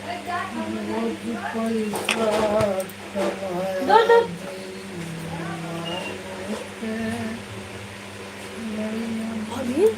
रोज पैसा कमाया दूर दूर। बेईमानों के अभी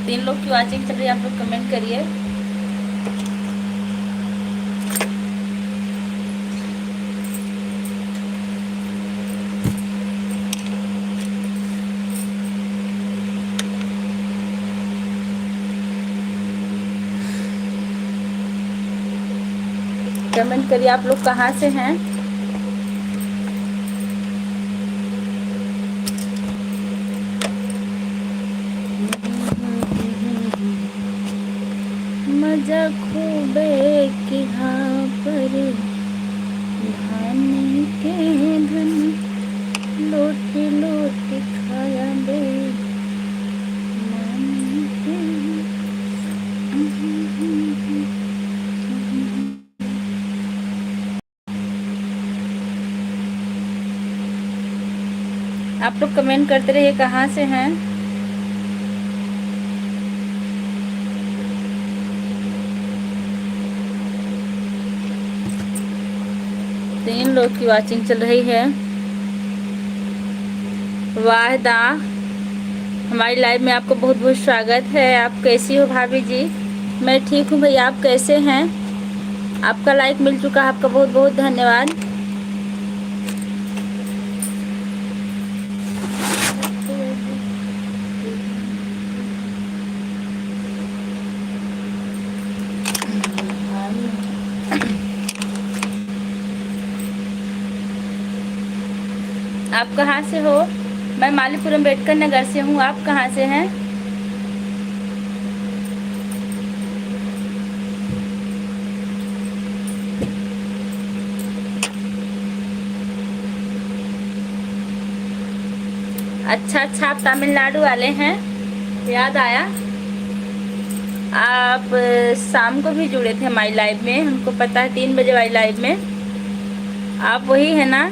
तीन लोग की वॉचिंग चल रही है, आप लोग कमेंट करिए। कमेंट करिए आप लोग कहाँ से हैं। मजा खूबे किहाँ पर धाने के धन लोट लोट खाया बे माने के। आप लोग कमेंट करते रहिए कहाँ से हैं। तीन लोग की वॉचिंग चल रही है। वाहिदा, हमारी लाइव में आपको बहुत बहुत स्वागत है। आप कैसी हो भाभी जी? मैं ठीक हूँ भैया, आप कैसे हैं? आपका लाइक मिल चुका है, आपका बहुत बहुत धन्यवाद। आप कहाँ से हो? मैं मालीपुरम अम्बेडकर नगर से हूँ। आप कहाँ से हैं? अच्छा अच्छा, आप तमिलनाडु वाले हैं, याद आया। आप शाम को भी जुड़े थे हमारी लाइव में, हमको पता है 3 बजे वाली लाइव में। आप वही है ना?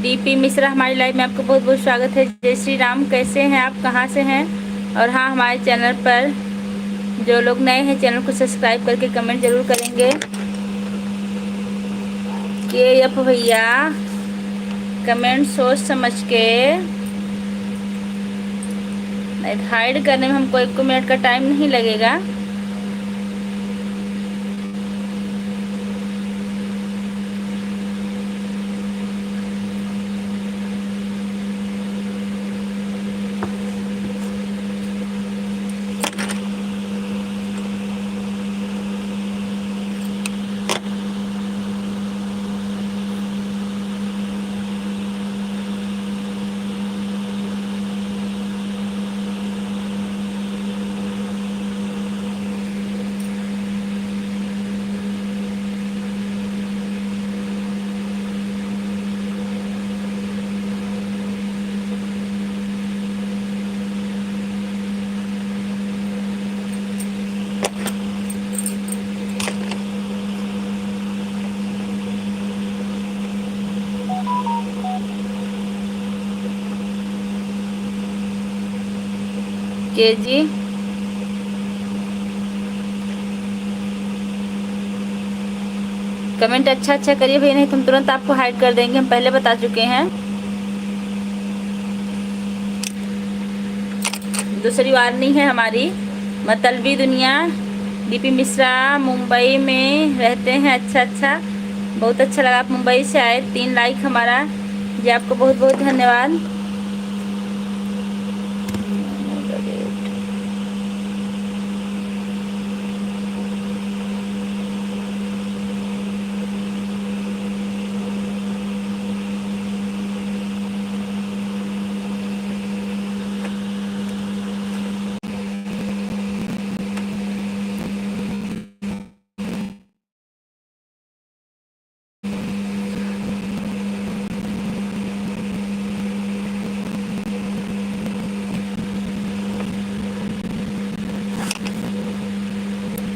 डीपी मिश्रा, हमारी लाइव में आपको बहुत बहुत स्वागत है। जय श्री राम, कैसे हैं आप, कहाँ से हैं? और हाँ, हमारे चैनल पर जो लोग नए हैं चैनल को सब्सक्राइब करके कमेंट जरूर करेंगे। के एफ भैया कमेंट सोच समझ के, हाइड करने में हमको 1 मिनट का टाइम नहीं लगेगा। के जी कमेंट अच्छा अच्छा करिए भैया, नहीं तो हम तुरंत आपको हाइड कर देंगे, हम पहले बता चुके हैं। दूसरी वार्निंग है हमारी। मतलबी दुनिया, डीपी मिश्रा मुंबई में रहते हैं। अच्छा अच्छा, बहुत अच्छा लगा आप मुंबई से आए। 3 लाइक हमारा, जी आपको बहुत बहुत धन्यवाद।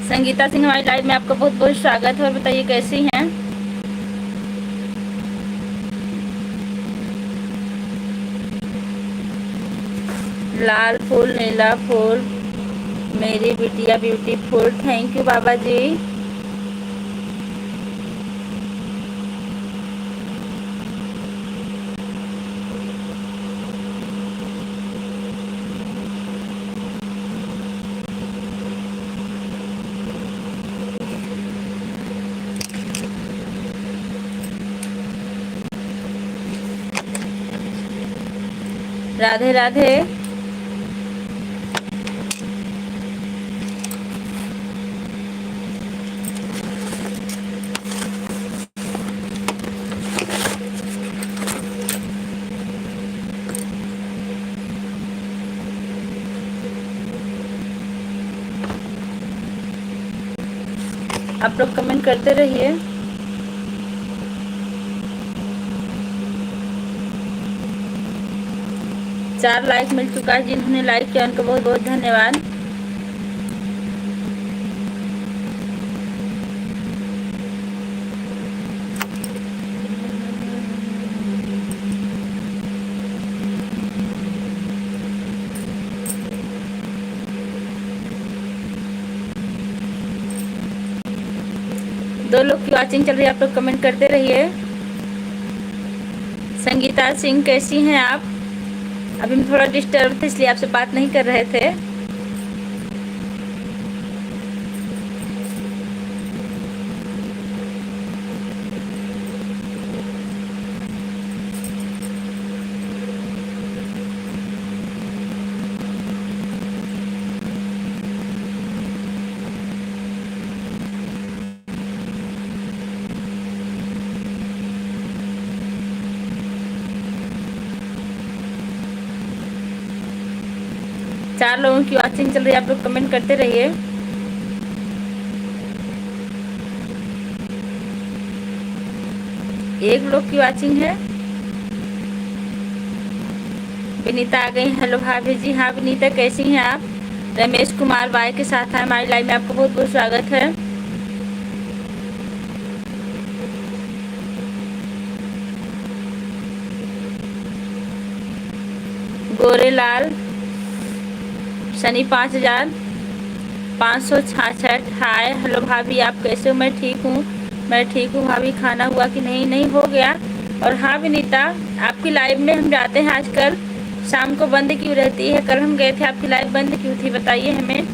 संगीता सिंह, हमारी लाइव में आपका बहुत बहुत स्वागत है। और बताइए कैसी हैं? लाल फूल, नीला फूल, मेरी बिटिया ब्यूटीफुल, थैंक यू बाबा जी। राधे राधे। आप लोग कमेंट करते रहिए। चार लाइक मिल चुका है, जिन्होंने लाइक किया उनको बहुत बहुत धन्यवाद। दो लोग की वॉचिंग चल रही है, आप लोग कमेंट करते रहिए। संगीता सिंह, कैसी हैं आप? अभी हम थोड़ा डिस्टर्ब थे इसलिए आपसे बात नहीं कर रहे थे। चार लोगों की वॉचिंग चल रही है, आप लोग कमेंट करते रहिए। एक लोग की वाचिंग है। विनीता आ गई। हेलो भाभी जी। हाँ विनीता, कैसी हैं आप? रमेश कुमार बाय के साथ है हमारी लाइव में, आपका बहुत बहुत स्वागत है। गोरेलाल शनि 5566। हाय हेलो भाभी, आप कैसे हो? मैं ठीक हूँ, मैं ठीक हूँ भाभी। खाना हुआ कि नहीं? नहीं हो गया। और हाँ विनीता, आपकी लाइव में हम जाते हैं आजकल, शाम को बंद क्यों रहती है? कल हम गए थे, आपकी लाइव बंद क्यों थी बताइए हमें।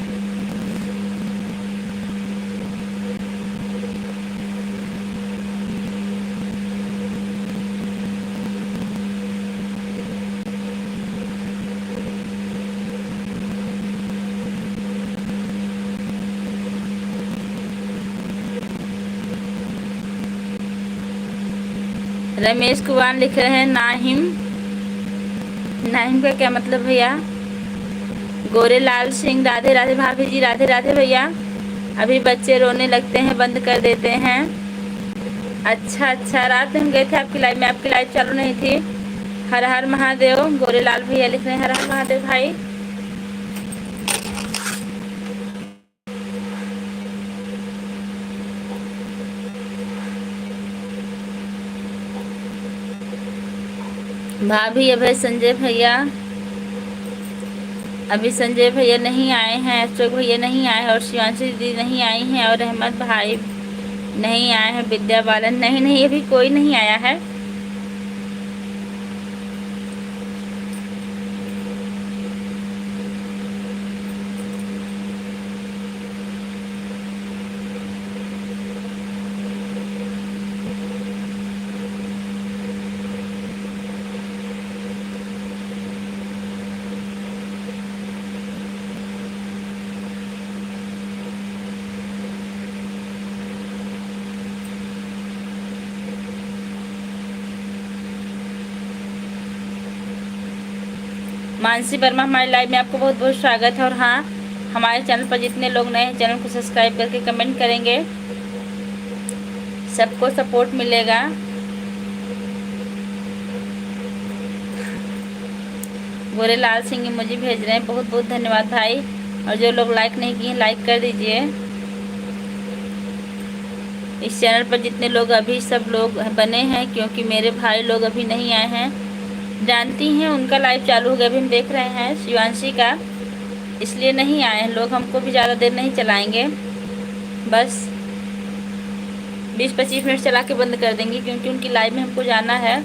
रमेश कुमार लिख रहे हैं नाहिम। नाहिम का क्या मतलब भैया? गोरेलाल सिंह, राधे राधे भाभी जी, राधे राधे भैया। अभी बच्चे रोने लगते हैं, बंद कर देते हैं। अच्छा अच्छा, रात में हम गए थे आपकी लाइव में, आपकी लाइव चालू नहीं थी। हर हर महादेव। गोरेलाल भैया लिख रहे हैं हर हर महादेव भाई। भाभी अभय संजय भैया, अभी संजय भैया नहीं आए हैं, अशोक भैया नहीं आए हैं, और शिवांशी दीदी नहीं आई हैं, और अहमद भाई नहीं आए हैं, विद्या बालन नहीं, नहीं अभी कोई नहीं आया है। मानसी वर्मा हमारे लाइव में, आपको बहुत बहुत स्वागत है। और हाँ, हमारे चैनल पर जितने लोग नए हैं, चैनल को सब्सक्राइब करके कमेंट करेंगे, सबको सपोर्ट मिलेगा। गोरेलाल सिंह मुझे भेज रहे हैं, बहुत बहुत धन्यवाद भाई। और जो लोग लाइक नहीं किए लाइक कर दीजिए। इस चैनल पर जितने लोग अभी सब लोग बने हैं, क्योंकि मेरे भाई लोग अभी नहीं आए हैं, जानती हैं उनका लाइव चालू हो गया, अभी हम देख रहे हैं शिवांशी का, इसलिए नहीं आए हैं लोग। हमको भी ज़्यादा देर नहीं चलाएंगे, बस 20-25 मिनट चला के बंद कर देंगे, क्योंकि उनकी लाइव में हमको जाना है।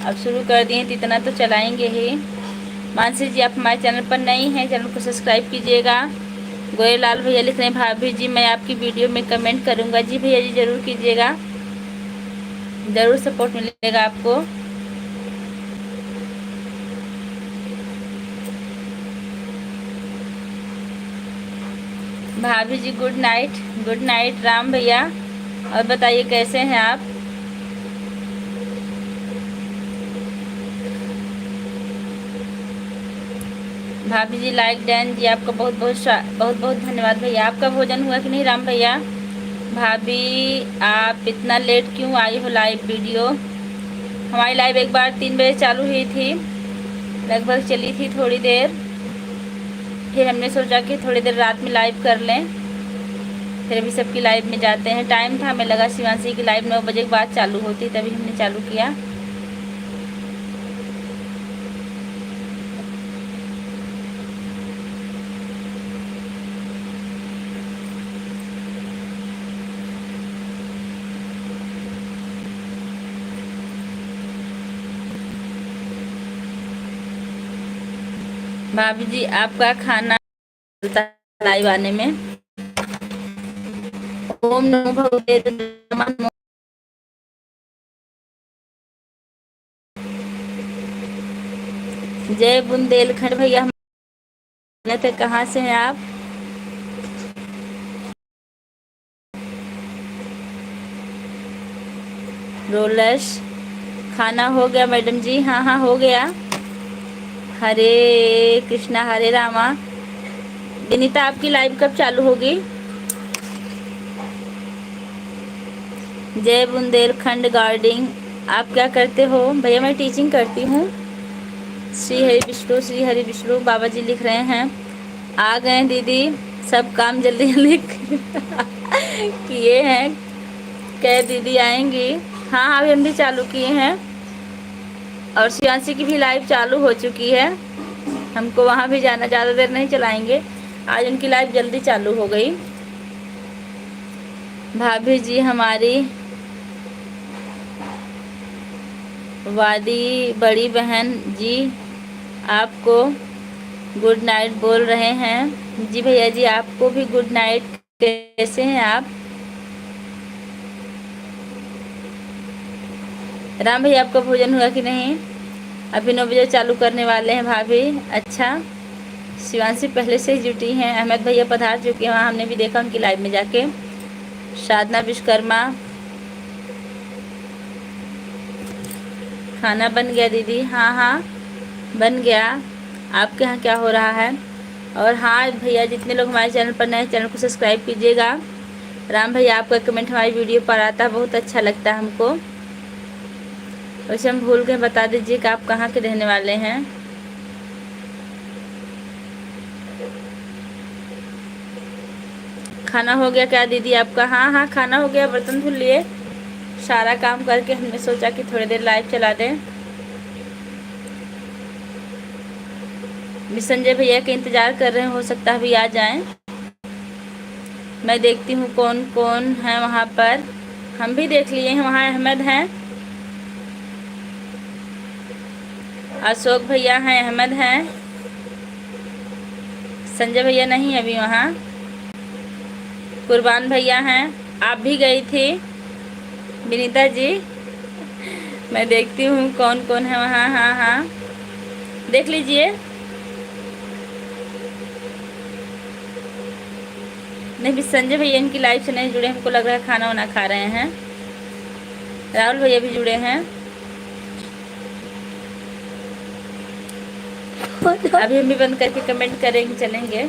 अब शुरू कर दिए तो इतना तो चलाएंगे ही। मानसी जी, आप हमारे चैनल पर नई हैं, चैनल को सब्सक्राइब कीजिएगा। गोरेलाल भैया लिख रहे हैं भाभी जी मैं आपकी वीडियो में कमेंट करूँगा। जी भैया जी, ज़रूर कीजिएगा, ज़रूर सपोर्ट मिलेगा आपको। भाभी जी good night, good night Ram भैया। और बताइए कैसे हैं आप? भाभी जी लाइक डैन जी, आपका बहुत बहुत बहुत धन्यवाद भैया। आपका भोजन हुआ कि नहीं राम भैया? भाभी आप इतना लेट क्यों आई हो लाइव वीडियो? हमारी लाइव एक बार 3 बजे चालू हुई थी, लगभग चली थी थोड़ी देर, फिर हमने सोचा कि थोड़ी देर रात में लाइव कर लें, फिर अभी सबकी लाइव में जाते हैं। टाइम था, हमें लगा शिवांशी की लाइव 9 बजे के बाद चालू होती, तभी हमने चालू किया। भाभी जी आपका खाना लाइव आने में। ओम नमो भगवते नमः। जय बुंदेलखंड भैया, हम कहाँ से हैं आप? रोलस खाना हो गया मैडम जी? हाँ हाँ हो गया। हरे कृष्णा हरे रामा। विनीता आपकी लाइव कब चालू होगी? जय बुंदेलखंड गार्डनिंग। आप क्या करते हो भैया? मैं टीचिंग करती हूँ। श्री हरि विष्णु बाबा जी लिख रहे हैं, आ गए दीदी, सब काम जल्दी जल्दी किए हैं। क्या दीदी आएंगी? हाँ हाँ, अभी हम भी चालू किए हैं और शिवांशी की भी लाइव चालू हो चुकी है। हमको वहाँ भी जाना, ज़्यादा देर नहीं चलाएंगे, आज उनकी लाइव जल्दी चालू हो गई। भाभी जी हमारी वादी बड़ी बहन जी आपको गुड नाइट बोल रहे हैं। जी भैया जी, आपको भी गुड नाइट। कैसे हैं आप? राम भैया, आपका भोजन हुआ कि नहीं? अभी 9 बजे चालू करने वाले हैं भाभी। अच्छा, शिवांशी पहले से ही जुटी हैं। अहमद भैया पधार चुके हैं, वहाँ हमने भी देखा उनकी लाइव में जाके। साधना विश्वकर्मा, खाना बन गया दीदी? हाँ हाँ बन गया। आपके यहाँ क्या हो रहा है? और हाँ भैया, जितने लोग हमारे चैनल पर नए, चैनल को सब्सक्राइब कीजिएगा। राम भैया, आपका कमेंट हमारी वीडियो पर आता है, बहुत अच्छा लगता है हमको। वैसे हम भूल गए, बता दीजिए कि आप कहाँ के रहने वाले हैं। खाना हो गया क्या दीदी आपका? हाँ हाँ खाना हो गया, बर्तन धुल लिए, सारा काम करके हमने सोचा कि थोड़ी देर लाइव चला दें। संजय भैया के इंतज़ार कर रहे हैं, हो सकता है अभी आ जाएं। मैं देखती हूँ कौन कौन है वहाँ पर। हम भी देख लिए हैं, वहाँ अहमद हैं, अशोक भैया हैं, अहमद हैं, संजय भैया नहीं अभी वहाँ, कुर्बान भैया हैं। आप भी गई थी विनीता जी? मैं देखती हूँ कौन कौन है वहाँ। हाँ हाँ देख लीजिए। नहीं भी संजय भैया इनकी लाइफ से नहीं जुड़े, हमको लग रहा है खाना वाना खा रहे हैं। राहुल भैया भी जुड़े हैं। अभी हम भी बंद करके कमेंट करेंगे, चलेंगे।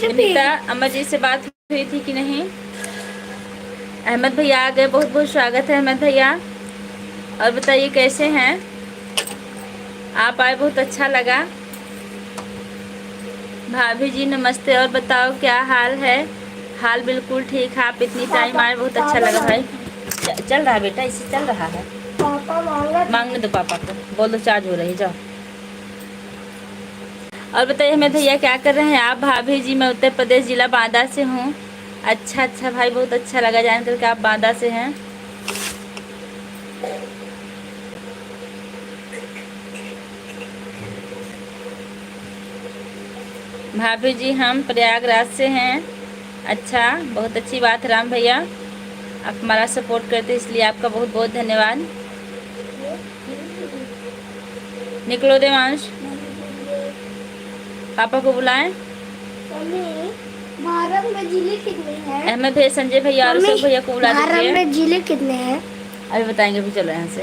विनीता अमर जी से बात हुई थी कि नहीं? अहमद भैया आ गए, बहुत बहुत स्वागत है अहमद भैया। और बताइए कैसे हैं आप? आए बहुत अच्छा लगा। भाभी जी नमस्ते, और बताओ क्या हाल है? हाल बिल्कुल ठीक है। आप इतनी टाइम आए, बहुत अच्छा लगा भाई। चल रहा है बेटा, इसे चल रहा है। पापा मांगने दो, पापा को बोल दो चार्ज हो रही, जाओ। और बताइए अहमद भैया क्या कर रहे हैं आप? भाभी जी मैं उत्तर प्रदेश जिला बांदा से हूँ। अच्छा अच्छा भाई, बहुत अच्छा लगा जानकर कि आप बांदा से हैं। भाभी जी हम प्रयागराज से हैं। अच्छा, बहुत अच्छी बात है राम भैया, आप हमारा सपोर्ट करते हैं, इसलिए आपका बहुत बहुत धन्यवाद। निकलो देवांश, पापा को बुलाएं। भारत में जिले कितने हैं? अहमद भैया, संजय भैया और अशोक भैया को बुला दीजिए। भारत में जिले कितने हैं? अभी बताएंगे, भी चलो यहाँ से।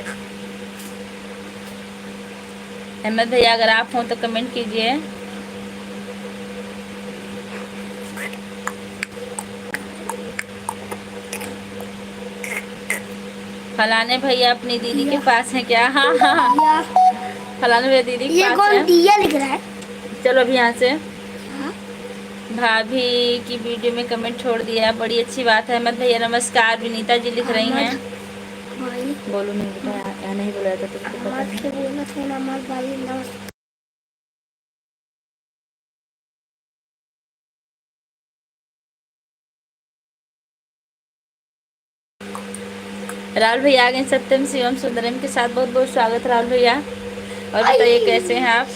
अहमद भैया अगर आप हों तो कमेंट कीजिए। फलाने भैया अपनी दीदी के पास है क्या? हाँ हाँ, फलाने भैया दीदी के पास है। दिया लिख रहा है। चलो अभी यहाँ से। भाभी की वीडियो में कमेंट छोड़ दिया, बड़ी अच्छी बात है। अहमद भैया नमस्कार, विनीता जी लिख रही हैं। बोलो नहीं बेटा, यहाँ नहीं बोला था तुमको पता है। राहुल भैया आ गए सत्यम शिवम सुंदरम के साथ, बहुत बहुत स्वागत राहुल भैया। और बताइए कैसे हैं आप?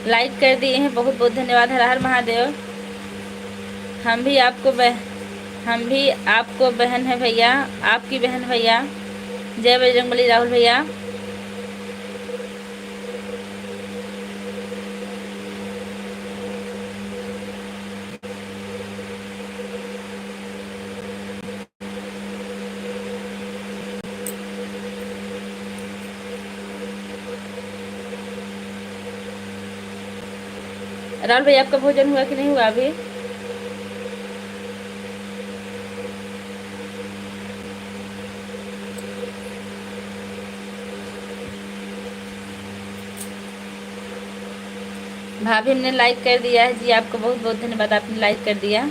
लाइक कर दिए हैं, बहुत बहुत धन्यवाद। हर हर महादेव। हम भी आपको बहन है भैया, आपकी बहन भैया। जय बजरंगबली राहुल भैया। राहुल भाई आपका भोजन हुआ कि नहीं हुआ अभी? भाभी ने लाइक कर दिया है जी, आपको बहुत बहुत धन्यवाद, आपने लाइक कर दिया।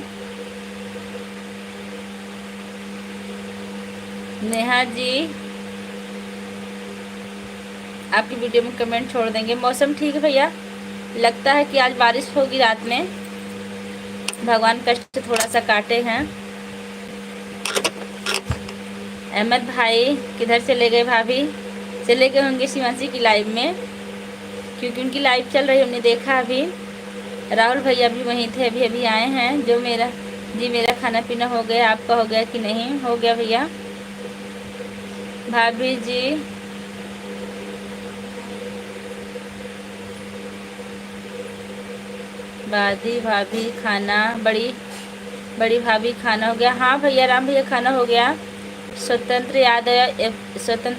नेहा जी आपकी वीडियो में कमेंट छोड़ देंगे। मौसम ठीक है भैया, लगता है कि आज बारिश होगी रात में, भगवान कष्ट थोड़ा सा काटे हैं। अहमद भाई किधर चले गए? भाभी चले गए होंगे शिवांशी की लाइव में, क्योंकि उनकी लाइव चल रही, हमने देखा अभी। राहुल भैया भी वहीं थे, अभी अभी आए हैं। जो मेरा जी मेरा खाना पीना हो गया, आपका हो गया कि नहीं? हो गया भैया। भाभी जी बादी भाभी खाना, बड़ी भाभी खाना हो गया। हाँ भैया, राम भैया खाना हो गया। स्वतंत्र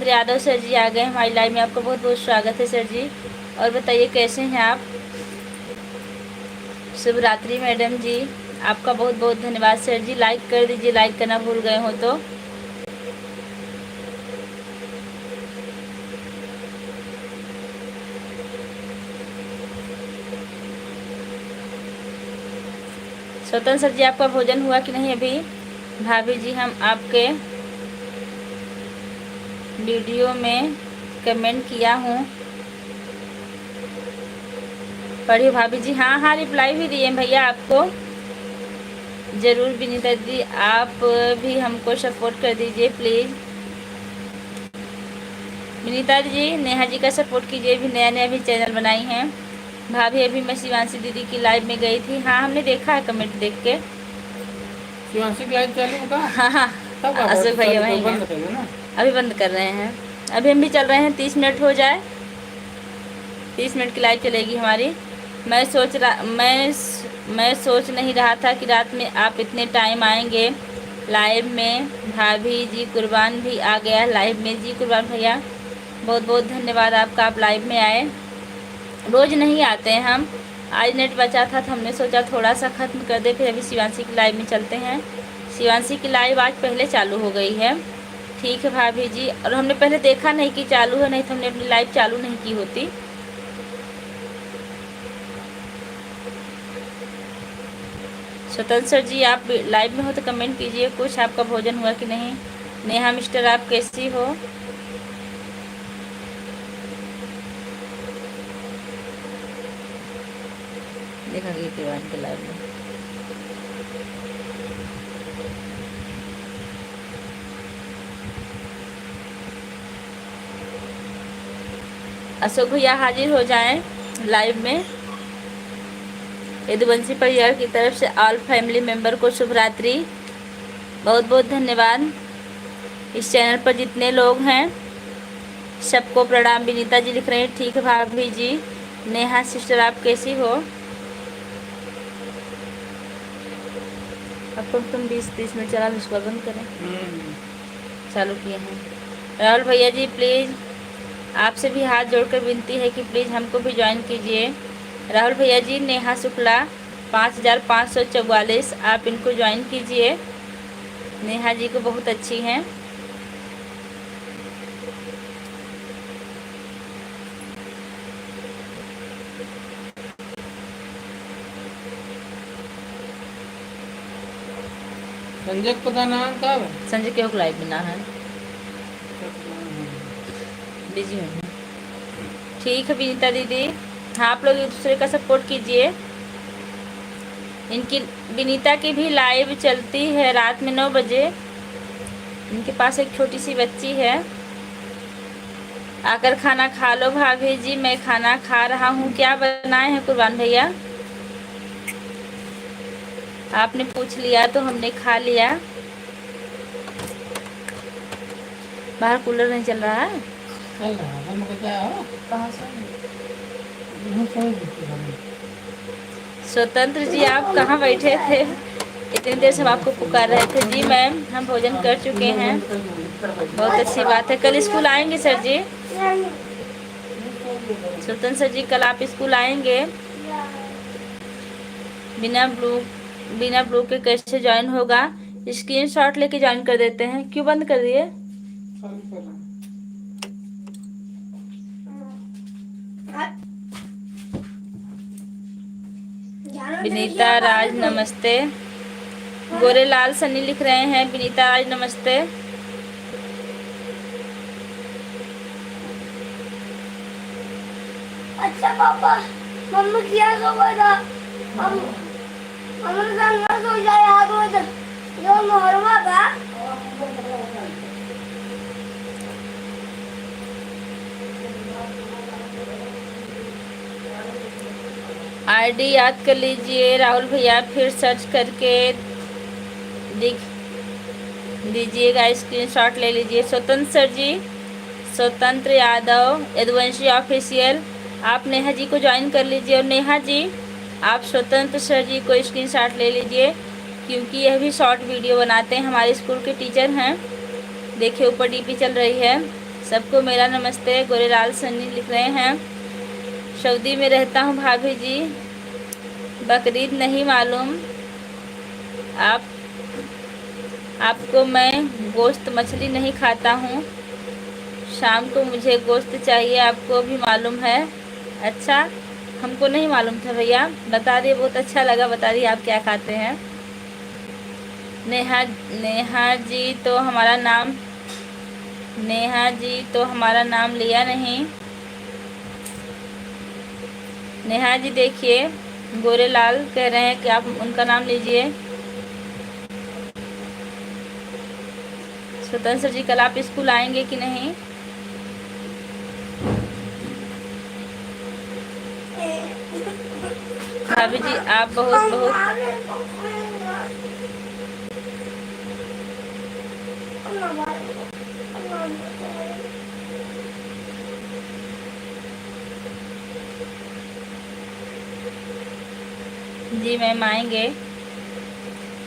यादव सर जी आ गए हमारी लाइव में, आपका बहुत बहुत स्वागत है सर जी। और बताइए कैसे हैं आप? शुभ रात्रि मैडम जी, आपका बहुत बहुत धन्यवाद सर जी। लाइक कर दीजिए, लाइक करना भूल गए हो तो। स्वतंत्र सर जी आपका भोजन हुआ कि नहीं अभी? भाभी जी हम आपके वीडियो में कमेंट किया हूँ, पढ़िए भाभी जी। हाँ हाँ, रिप्लाई भी दिए भैया आपको। ज़रूर विनीता दी, आप भी हमको सपोर्ट कर दीजिए प्लीज़। विनीता जी नेहा जी का सपोर्ट कीजिए, भी नया नया भी चैनल बनाई हैं। भाभी अभी मैं शिवांशी दीदी की लाइव में गई थी। हाँ हमने देखा है, कमेंट देख के। शिवांशी की लाइव चालू होगा? हाँ हाँ, अशोक भैया वहीं हैं, अभी बंद कर रहे हैं। अभी हम भी चल रहे हैं, 30 मिनट हो जाए, 30 मिनट की लाइव चलेगी हमारी। मैं सोच नहीं रहा था कि रात में आप इतने टाइम आएंगे लाइव में। भाभी जी कुर्बान भी आ गया लाइव में जी। कुर्बान भैया बहुत बहुत धन्यवाद आपका, आप लाइव में आए। रोज़ नहीं आते हैं हम, आज नेट बचा था तो हमने सोचा थोड़ा सा ख़त्म कर दे, फिर अभी शिवांशी की लाइव में चलते हैं। शिवांशी की लाइव आज पहले चालू हो गई है। ठीक है भाभी जी, और हमने पहले देखा नहीं कि चालू है, नहीं तो हमने अपनी लाइव चालू नहीं की होती। स्वतंत्र सर जी आप लाइव में हो तो कमेंट कीजिए कुछ, आपका भोजन हुआ कि नहीं? नेहा मिस्टर आप कैसी हो? देखा गई दीवान के लाइव में। अशोक भैया हाजिर हो जाएं लाइव में। यदुवंशी परिवार की तरफ से ऑल फैमिली मेंबर को शुभ रात्रि, बहुत बहुत धन्यवाद। इस चैनल पर जितने लोग हैं सबको प्रणाम। विनीता जी लिख रहे हैं ठीक है भाभी जी। नेहा सिस्टर आप कैसी हो? अब तुम 20-30 मिनट चला, इसको बंद करें। चालू किए हैं। राहुल भैया जी प्लीज़ आपसे भी हाथ जोड़कर विनती है कि प्लीज़ हमको भी ज्वाइन कीजिए। राहुल भैया जी नेहा शुक्ला 5544, आप इनको ज्वाइन कीजिए। नेहा जी को बहुत अच्छी हैं। संजय को पता नाम कब है? संजय क्यों लाइव में ना है, बिजी हूँ। ठीक है विनीता दीदी, हाँ आप लोग एक दूसरे का सपोर्ट कीजिए। इनकी विनीता की भी लाइव चलती है रात में 9 बजे। इनके पास एक छोटी सी बच्ची है। आकर खाना खा लो भाभी जी। मैं खाना खा रहा हूँ। क्या बनाए हैं कुर्बान भैया? आपने पूछ लिया तो हमने खा लिया। बाहर कूलर नहीं चल रहा है? चल रहा है, मैं क्या हो? कहाँ से? नहीं स्वतंत्र जी आप कहाँ बैठे थे? इतनी देर से हम आपको पुकार रहे थे। जी मैम हम भोजन कर चुके हैं, बहुत अच्छी बात है। कल स्कूल आएंगे सर जी? स्वतंत्र सर जी कल आप स्कूल आएंगे? बिना ब्लू के कैसे ज्वाइन होगा? स्क्रीनशॉट लेके ज्वाइन कर देते हैं। क्यों बंद कर दिए? चालू कर रहा हूँ। विनीता राज नमस्ते। गोरेलाल सनी लिख रहे हैं विनीता राज नमस्ते। अच्छा पापा, मम्मी क्या सोचा था? मम्मी संग सो जाए हाथ में तक जो मोहरमा का। आईडी याद कर लीजिए राहुल भैया, फिर सर्च करके दिख दीजिएगा, स्क्रीनशॉट ले लीजिए। स्वतंत्र सर जी, स्वतंत्र यादव यदुवंशी ऑफिशियल, आप नेहा जी को ज्वाइन कर लीजिए। और नेहा जी आप स्वतंत्र सर जी को स्क्रीनशॉट ले लीजिए, क्योंकि यह भी शॉर्ट वीडियो बनाते हैं, हमारे स्कूल के टीचर हैं। देखिए ऊपर डीपी चल रही है। सबको मेरा नमस्ते। गोरेलाल सन्नी लिख रहे हैं सऊदी में रहता हूँ भाभी जी, बकरीद नहीं मालूम आपको, मैं गोश्त मछली नहीं खाता हूँ, शाम को मुझे गोश्त चाहिए, आपको भी मालूम है? अच्छा, हमको नहीं मालूम था भैया, बता दिए, बहुत अच्छा लगा, बता दिए आप क्या खाते हैं। नेहा जी तो हमारा नाम लिया नहीं। नेहा जी देखिए, गोरेलाल कह रहे हैं कि आप उनका नाम लीजिए। स्वतंत्र जी कल आप स्कूल आएंगे कि नहीं? भाभी जी आप बहुत जी मैम आएंगे।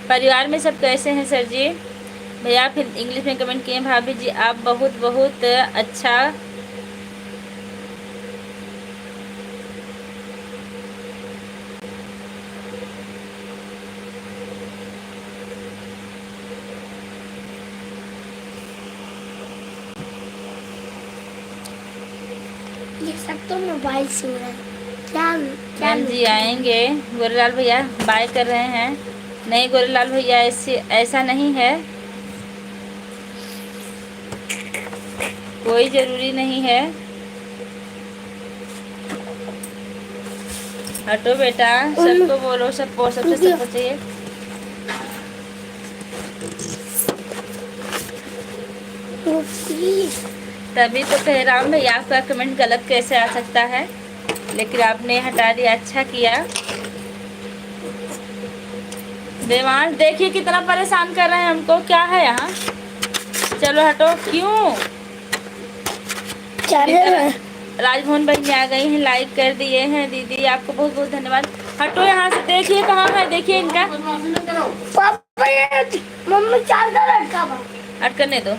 परिवार में सब कैसे हैं सर जी? भैया फिर इंग्लिश में कमेंट किए भाभी जी आप बहुत बहुत अच्छा। ये सब तो मोबाइल से हो रहा है। क्या मैम जी आएंगे। गोरेलाल भैया बाय कर रहे हैं। नहीं गोरेलाल भैया ऐसा नहीं है, कोई ज़रूरी नहीं है। हटो बेटा, सबको बोलो, सबको सबसे सबको चाहिए। तभी तो कह रहा हूँ भैया, आपका कमेंट गलत कैसे आ सकता है, लेकिन आपने हटा दिया, अच्छा किया। देवांश देखिए कितना परेशान कर रहे हैं हमको, क्या है यहाँ? चलो हटो, क्यों? राजभवन बहन आ गई हैं, लाइक कर दिए हैं। दीदी आपको बहुत बहुत धन्यवाद। हटो यहाँ से, देखिए कहाँ है, देखिए इनका। मम्मी चार्जर हट करने दो,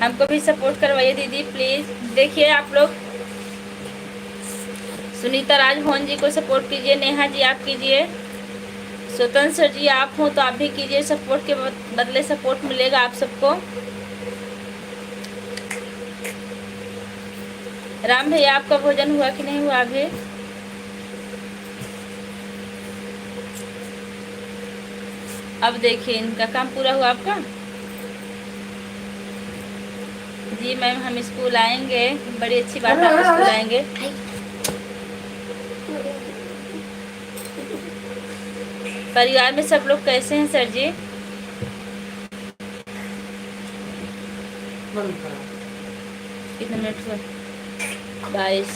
हमको भी सपोर्ट करवाइए दीदी प्लीज। देखिए आप लोग सुनीता राजभवन जी को सपोर्ट कीजिए, नेहा जी आप कीजिए, स्वतंत्र सर जी आप हो तो आप भी कीजिए, सपोर्ट के बदले सपोर्ट मिलेगा आप सबको। राम भैया आपका भोजन हुआ कि नहीं हुआ अभी? अब देखिए इनका काम पूरा हुआ आपका। जी मैम हम स्कूल आएंगे, बड़ी अच्छी बात है, आप स्कूल आएंगे। परिवार में सब लोग कैसे हैं सर जी? कितने मिनट हुए? 22,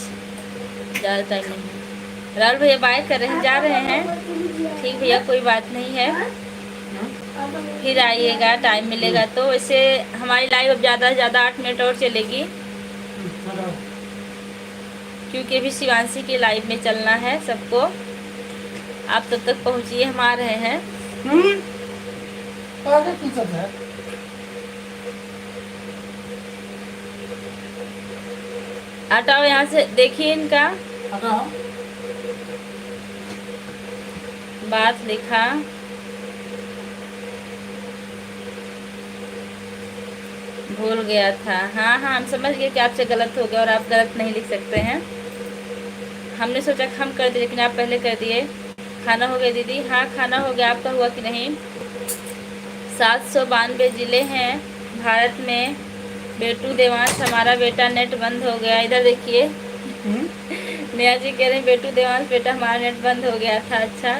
ज़्यादा टाइम नहीं। राहुल भैया बाय कर रहे हैं, जा रहे हैं। ठीक भैया कोई बात नहीं है, फिर आइएगा टाइम मिलेगा तो। वैसे हमारी लाइव अब ज़्यादा से ज़्यादा 8 मिनट और चलेगी, क्योंकि अभी शिवांशी के लाइव में चलना है सबको। आप तब तक पहुँचिए, हम आ रहे हैं। हटाओ यहाँ से, देखिए इनका। बात लिखा, भूल गया था। हाँ हाँ, हम समझ गए कि आपसे गलत हो गया और आप गलत नहीं लिख सकते हैं। हमने सोचा कि हम कर दिए, लेकिन आप पहले कर दिए। खाना हो गया दीदी? हाँ खाना हो गया, आपका हुआ कि नहीं? 792 जिले हैं भारत में। बेटू देवांश, हमारा बेटा नेट बंद हो गया। इधर देखिए, नेहा जी कह रहे हैं बेटू देवांश बेटा हमारा नेट बंद हो गया था। अच्छा,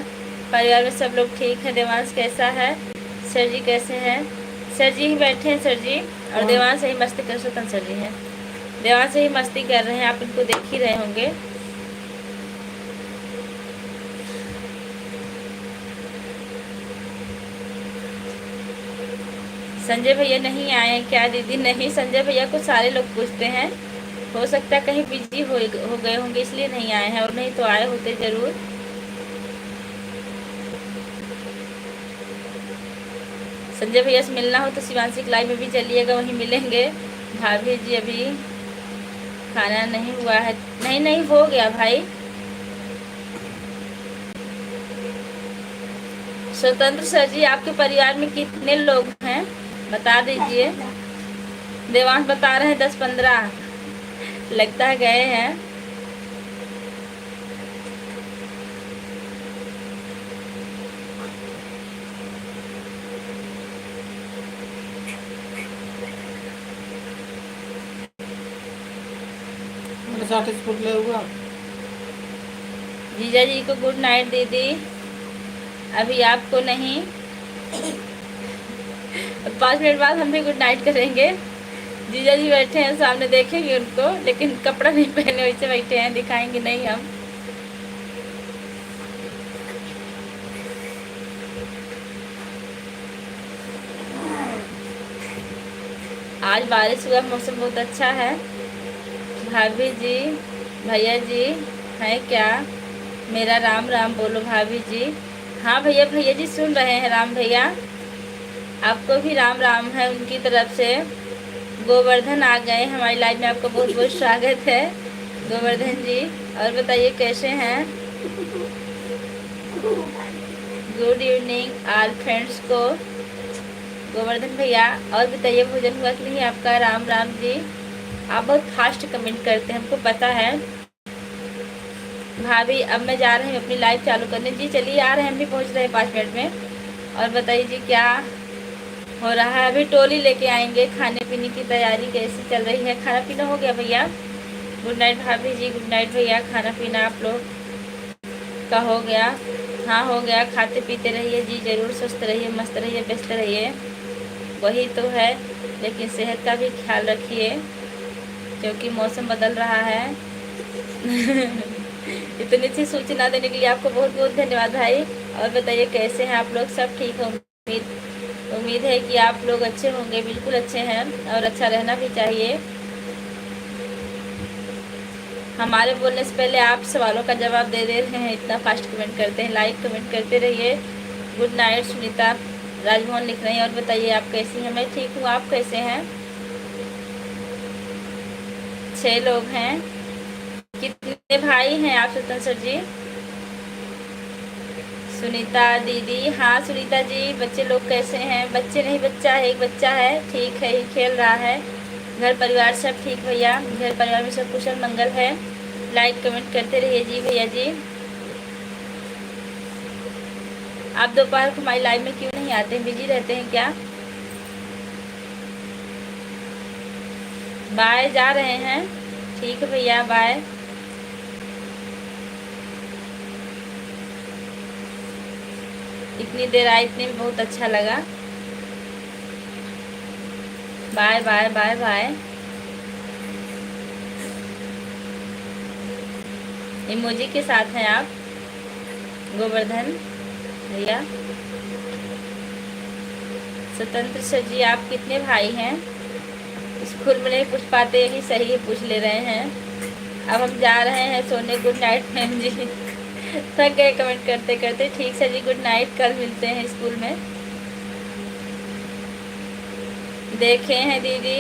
परिवार में सब लोग ठीक है? देवांश कैसा है? सर जी कैसे हैं? सर जी ही बैठे हैं सर जी, और देवांश से ही मस्ती कर, स्वतंत्र सर जी हैं, देवांश से ही मस्ती कर रहे हैं, आप इनको देख ही रहे होंगे। संजय भैया नहीं आए क्या दीदी? नहीं, संजय भैया को सारे लोग पूछते हैं, हो सकता है कहीं बिजी हो गए होंगे इसलिए नहीं आए हैं, और नहीं तो आए होते जरूर। संजय भैया से मिलना हो तो शिवांशी लाइव में भी चलिएगा, वहीं मिलेंगे। भाभी जी अभी खाना नहीं हुआ है? नहीं नहीं, हो गया भाई। स्वतंत्र सर जी, आपके परिवार में कितने लोग हैं बता दीजिए। देवांश बता रहे हैं 10-15, लगता है गए हैं। मेरे साथ स्कूट ले हुआ। जीजा जी को गुड नाइट दीदी, अभी आपको नहीं। 5 मिनट बाद हम भी गुड नाइट करेंगे। जीजा जी बैठे हैं सामने, देखेंगे उनको, लेकिन कपड़ा नहीं पहने वैसे बैठे हैं, दिखाएंगे नहीं हम। आज बारिश हुआ, मौसम बहुत अच्छा है। भाभी जी, भैया जी हैं क्या? मेरा राम राम बोलो भाभी जी। हाँ भैया, भैया जी सुन रहे हैं। राम भैया आपको भी राम राम है उनकी तरफ से। गोवर्धन आ गए हमारी लाइफ में, आपका बहुत बहुत स्वागत है गोवर्धन जी। और बताइए कैसे हैं? गुड इवनिंग ऑल फ्रेंड्स को। गोवर्धन भैया और बताइए भोजन हुआ कि नहीं आपका? राम राम जी। आप बहुत फास्ट कमेंट करते हैं, हमको पता है। भाभी अब मैं जा रही हूँ अपनी लाइव चालू करने। जी चलिए, आ रहे हैं, हम भी पहुँच रहे हैं 5 मिनट में। और बताइए जी क्या हो रहा है? अभी टोली लेके आएंगे। खाने पीने की तैयारी कैसी चल रही है? खाना पीना हो गया भैया? गुड नाइट भाभी जी, गुड नाइट भैया। खाना पीना आप लोग का हो गया? हाँ हो गया। खाते पीते रहिए जी, जरूर स्वस्थ रहिए, मस्त रहिए, व्यस्त रहिए, वही तो है। लेकिन सेहत का भी ख्याल रखिए क्योंकि मौसम बदल रहा है। इतनी अच्छी सूचना देने के लिए आपको बहुत बहुत धन्यवाद भाई। और बताइए कैसे हैं आप लोग? सब ठीक है? उम्मीद है कि आप लोग अच्छे होंगे। बिल्कुल अच्छे हैं, और अच्छा रहना भी चाहिए। हमारे बोलने से पहले आप सवालों का जवाब दे रहे हैं, इतना फास्ट कमेंट करते हैं। लाइक कमेंट करते रहिए। गुड नाइट सुनीता राजमोहन लिख रही हैं। और बताइए आप कैसी हैं? मैं ठीक हूँ, आप कैसे हैं? 6 लोग हैं। कितने भाई हैं आप स्वतंत्र सर जी? सुनीता दीदी, हाँ सुनीता जी। बच्चे लोग कैसे हैं? बच्चे नहीं, बच्चा है, एक बच्चा है, ठीक है, ही खेल रहा है। घर परिवार सब ठीक भैया? घर परिवार में सब कुशल मंगल है। लाइक कमेंट करते रहिए जी भैया जी। आप दोपहर को हमारी लाइव में क्यों नहीं आते हैं? बिजी रहते हैं क्या? बाय, जा रहे हैं? ठीक है भैया, बाय। इतनी देर आए, इतने में बहुत अच्छा लगा। Bye bye bye bye. Emoji के साथ हैं आप गोवर्धन भैया। स्वतंत्र सर जी, आप कितने भाई हैं? स्कूल में नहीं पूछ पाते, यही सही है, पूछ ले रहे हैं। अब हम जा रहे हैं सोने। गुड नाइट मैम जी। थक गए कमेंट करते करते। ठीक सर जी, गुड नाइट। कल मिलते हैं स्कूल में। देखे हैं दीदी,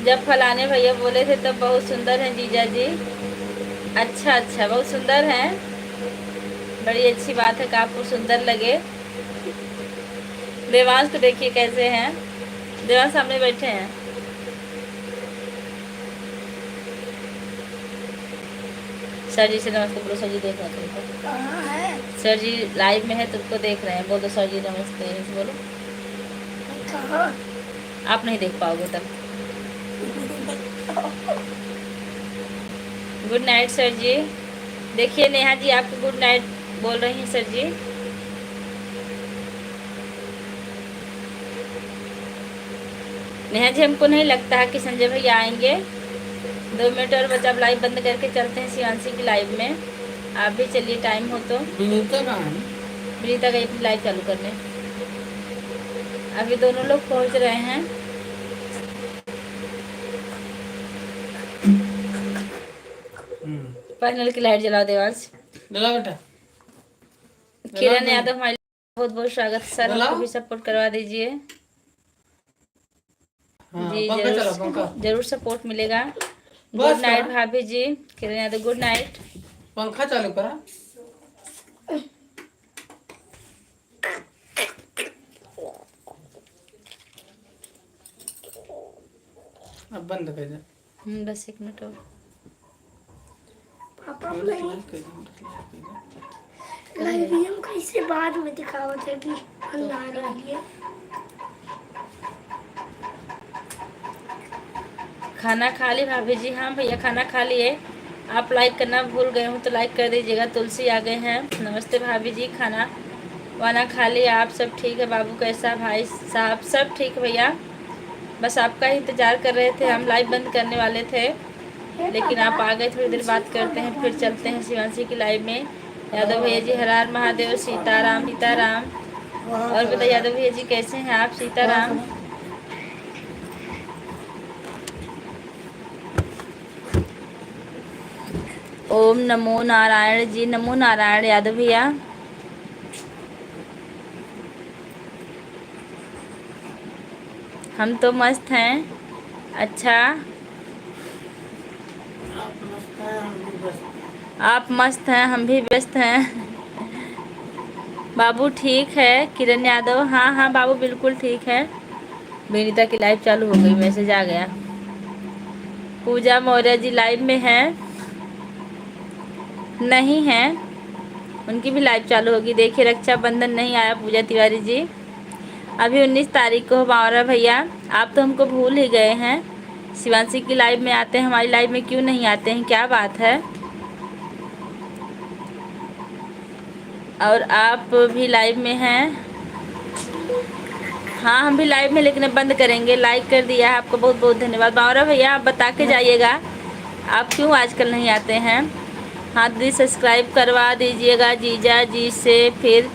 जब फलाने भैया बोले थे तब बहुत सुंदर हैं जीजा जी। अच्छा अच्छा, बहुत सुंदर हैं। बड़ी अच्छी बात है कि आपको सुंदर लगे। देवांश को देखिए कैसे हैं, देवांश सामने बैठे हैं। सर जी से नमस्ते बोलो। सर जी देख रहे हैं तुमको। कहाँ है? सर जी लाइव में है, तुमको देख रहे हैं। बोलो सर जी नमस्ते बोलो। कहाँ? आप नहीं देख पाओगे तब। गुड नाइट सर जी। देखिए नेहा जी आपको गुड नाइट बोल रही हैं सर जी। नेहा जी हमको नहीं लगता है कि संजय भैया आएंगे। 2 मिनट और बचा, अब लाइव बंद करके चलते हैं शिवांशी की लाइव में। आप भी चलिए, टाइम हो तो। विनीता कहाँ है? विनीता गई अपनी लाइव चालू करने। अभी दोनों लोग पहुंच रहे हैं। पैनल की लाइट जलाओ देवांश। जला बेटा। किरण यादव हमारे बहुत बहुत स्वागत है सर, जलाओ। हमको भी सपोर्ट करवा दीजिए। हाँ, जी पंखा चला, जरूर पंखा। जरूर सपोर्ट मिलेगा। बस गुड नाइट करा। भाभी जी। Kiran Yadav good night. पंखा चालू करा। अब बंद कर दे। बस 1 मिनट और। पापा लाइट नहीं कर दे। लाइव हम कैसे बाद में दिखावत है कि अंधार आ गया। खाना खा ली भाभी जी? हाँ भैया खाना खा लिए। आप लाइक करना भूल गए हो तो लाइक कर दीजिएगा। तुलसी आ गए हैं। नमस्ते भाभी जी। खाना वाना खा लिया आप? सब ठीक है। बाबू कैसा? भाई साहब सब ठीक भैया। बस आपका ही इंतज़ार कर रहे थे। हम लाइव बंद करने वाले थे लेकिन आप आ गए। थोड़ी देर बात करते हैं फिर चलते हैं शिवांशी की लाइव में। यादव भैया जी हर हर महादेव। सीताराम सीताराम। और बताइए यादव भैया जी कैसे हैं आप? सीताराम। ओम नमो नारायण जी। नमो नारायण यादव भैया। हम तो मस्त हैं। अच्छा आप मस्त हैं, हम भी व्यस्त हैं। बाबू ठीक है? किरण यादव हाँ हाँ बाबू बिल्कुल ठीक है। विनीता की लाइव चालू हो गई, मैसेज आ गया। पूजा मौर्य जी लाइव में हैं? नहीं हैं, उनकी भी लाइव चालू होगी। देखिए रक्षाबंधन नहीं आया पूजा तिवारी जी। अभी 19 तारीख को बावरा भैया। आप तो हमको भूल ही गए हैं। शिवांशी की लाइव में आते हैं, हमारी लाइव में क्यों नहीं आते हैं? क्या बात है? और आप भी लाइव में हैं? हाँ हम भी लाइव में, लेकिन अब बंद करेंगे। लाइक कर दिया है, आपको बहुत बहुत धन्यवाद। बावरा भैया आप बता के जाइएगा आप क्यों आजकल नहीं आते हैं। हाँ दीदी सब्सक्राइब करवा दीजिएगा जीजा जी से। फिर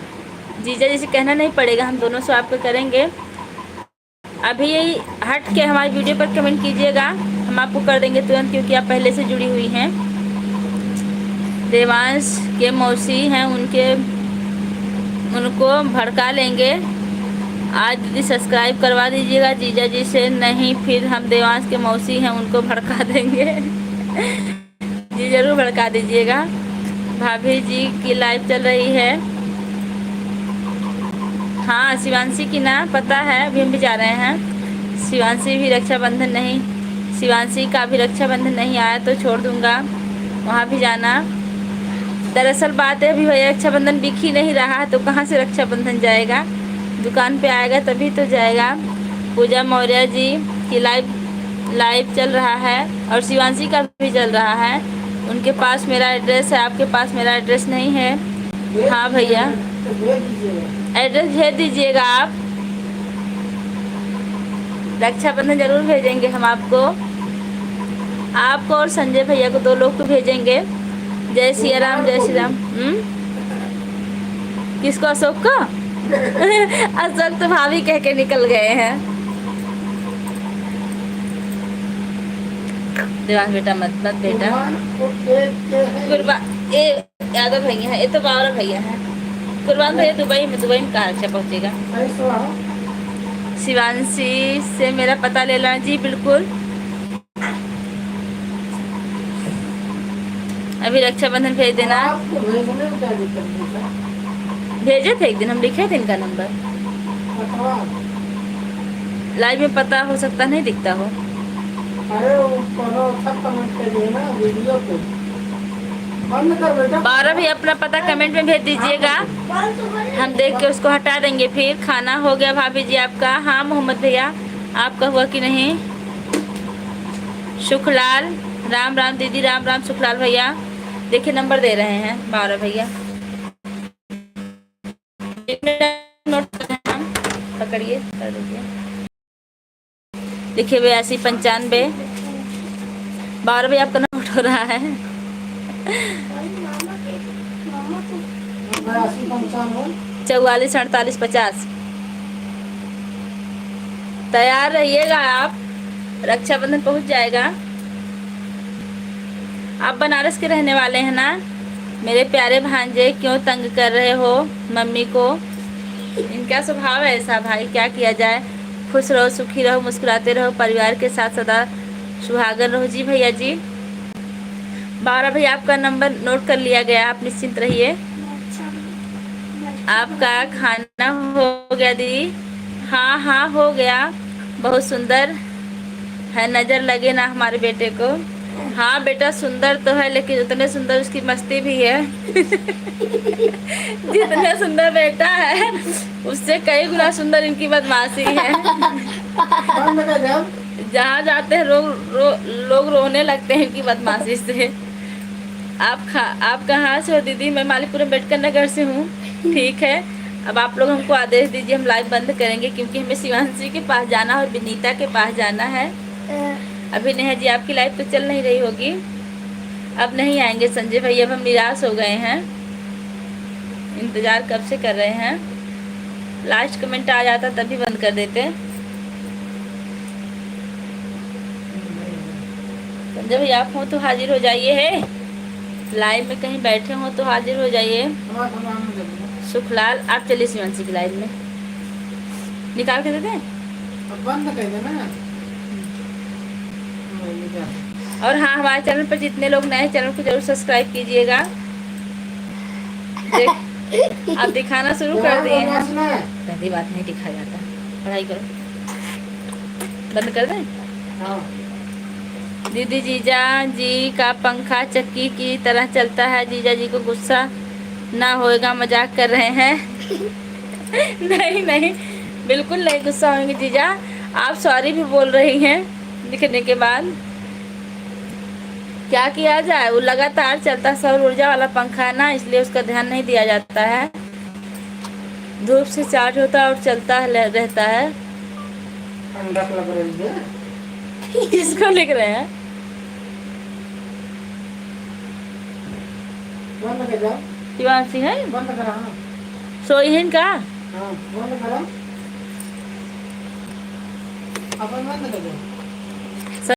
जीजा जी से कहना नहीं पड़ेगा, हम दोनों से आपको करेंगे। अभी यही हट के हमारी वीडियो पर कमेंट कीजिएगा, हम आपको कर देंगे तुरंत, क्योंकि आप पहले से जुड़ी हुई हैं। देवांश के मौसी हैं, उनको भड़का लेंगे। आज दीदी सब्सक्राइब करवा दीजिएगा जीजा जी से। नहीं फिर हम देवांश के मौसी हैं, उनको भड़का देंगे। जी ज़रूर भड़का दीजिएगा। भाभी जी की लाइव चल रही है। हाँ शिवांशी की ना पता है, अभी हम भी जा रहे हैं। शिवांशी भी रक्षाबंधन नहीं, शिवांशी का भी रक्षाबंधन नहीं आया तो छोड़ दूँगा, वहाँ भी जाना। दरअसल बात है अभी भैया रक्षाबंधन बिक ही नहीं रहा है तो कहाँ से रक्षाबंधन जाएगा। दुकान पे आएगा तभी तो जाएगा। पूजा मौर्य जी की लाइव चल रहा है और शिवांशी का भी चल रहा है। उनके पास मेरा एड्रेस है, आपके पास मेरा एड्रेस नहीं है। हाँ भैया एड्रेस भेज दीजिएगा आप। रक्षाबंधन जरूर भेजेंगे हम आपको और संजय भैया को, 2 लोग को भेजेंगे। जय सिया राम जय श्री राम। किसको? अशोक को? अशोक तो भाभी कह के निकल गए हैं। देवांश बेटा मत बेटा। कुर्बान ये यादव भैया है, ये तो बावरा भैया है। कुर्बान भैया दुबई में कहाँ अच्छा पहुँचेगा। शिवांशी से मेरा पता ले लेना जी बिल्कुल। अभी रक्षाबंधन भेज देना। आपको भेजने में क्या दिक्कत है? भेजे थे एक दिन, हम लिखे थे इनका नंबर। अथवा लाइव में पता हो सकता नहीं दिखता हो। अरे वो करो सब कमेंट कर दिए ना वीडियो पे। बंद कर बेटा। 12 भी अपना पता कमेंट में भेज दीजिएगा, हम देख के उसको हटा देंगे। फिर खाना हो गया भाभी जी आपका? हाँ मोहम्मद भैया, आपका हुआ कि नहीं? सुखलाल, राम राम दीदी, राम राम सुखलाल भैया। देखिए नंबर दे रहे हैं 12 भैया। नोट पकड़िए, कर दीजिए। देखिए 8295 12 भैया आपका नोट हो रहा है। 44 48 50। तैयार रहिएगा आप, रक्षाबंधन पहुंच जाएगा। आप बनारस के रहने वाले हैं ना मेरे प्यारे भांजे? क्यों तंग कर रहे हो मम्मी को? इनका स्वभाव है ऐसा भाई, क्या किया जाए। खुश रहो, सुखी रहो, मुस्कुराते रहो, परिवार के साथ सदा सुहागन रहो। जी भैया जी। 12 भैया आपका नंबर नोट कर लिया गया, आप निश्चिंत रहिए। आपका खाना हो गया दीदी? हाँ हाँ हो गया, बहुत सुंदर है, नज़र लगे ना हमारे बेटे को। हाँ बेटा सुंदर तो है, लेकिन उतने सुंदर उसकी मस्ती भी है। जितना सुंदर बेटा है उससे कई गुना सुंदर इनकी बदमाशी है। बंद कर दे। जहाँ जाते हैं लोग रोने लगते हैं इनकी बदमाशी से। आप कहाँ से हो दीदी? मैं मालीपुरम अम्बेडकर नगर से हूँ। ठीक है, अब आप लोग हमको आदेश दीजिए, हम लाइव बंद करेंगे क्योंकि हमें शिवांशी के पास जाना है और विनीता के पास जाना है। अभी नेहा जी आपकी लाइव तो चल नहीं रही होगी, अब नहीं आएंगे संजय भैया, अब हम निराश हो गए हैं, इंतज़ार कब से कर रहे हैं। लास्ट कमेंट आ जाता तभी बंद कर देते। संजय भैया आप हो तो हाजिर हो जाइए, है लाइव में कहीं बैठे हो तो हाजिर हो जाइए। सुखलाल आप चलिए शिवांशी की लाइव में, निकाल के देते हैं। बंद कर देना। और हाँ, हमारे चैनल पर जितने लोग नए चैनल को जरूर सब्सक्राइब कीजिएगा। आप दिखाना शुरू कर दिए हैं। पहली बात नहीं दिखा जाता, पढ़ाई करो। बंद कर दें? हाँ। दीदी जीजा जी का पंखा चक्की की तरह चलता है, जीजा जी को गुस्सा ना होएगा, मजाक कर रहे हैं। नहीं नहीं, बिल्कुल नहीं गुस्सा होंगे जीजा, आप सॉरी भी बोल रही हैं लिखने के बाद। क्या किया जाए, वो लगातार चलता सौर ऊर्जा वाला पंखा है ना, इसलिए उसका ध्यान नहीं दिया जाता है। धूप से चार्ज होता है और चलता रहता है। लग रही है। किसको लिख रहे हैं? बंद कर दो। शिवांशी है, बंद करा। सोई है इनका। हाँ बंद करो। अपन बंद कर दो।